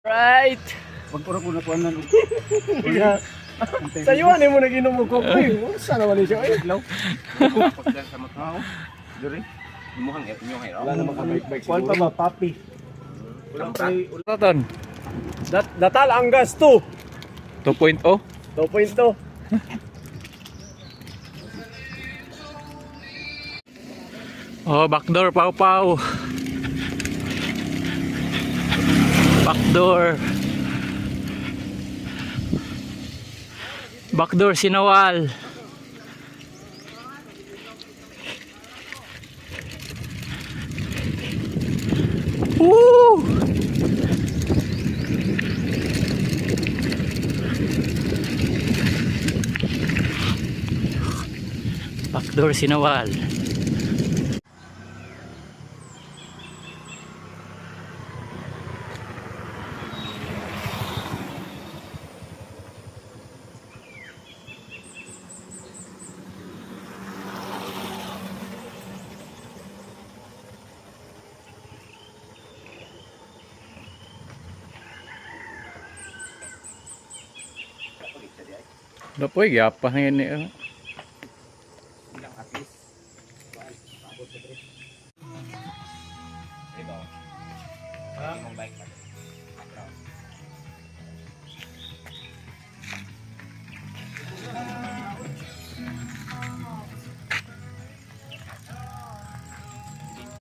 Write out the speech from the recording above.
Right. Pagpura ko na kuanan. Sa iyo ano mo naginom mo ko? Ay, sana wala siya. Ay, Ilaw. Pagdal sa matao. Diri. Imuhang imuhang iro. Wala na makabike-bike kuan pa siguro. ba, papi? Ulang Ulaton. Datal ang gas 2. 2.0. 2.2. Oh, backdoor, pau-pau. Backdoor. Backdoor, Sinawal. Woo! Backdoor, Sinawal. Dapoy, gyapa ngayon ni. ilang atis. Ito. Imong bike.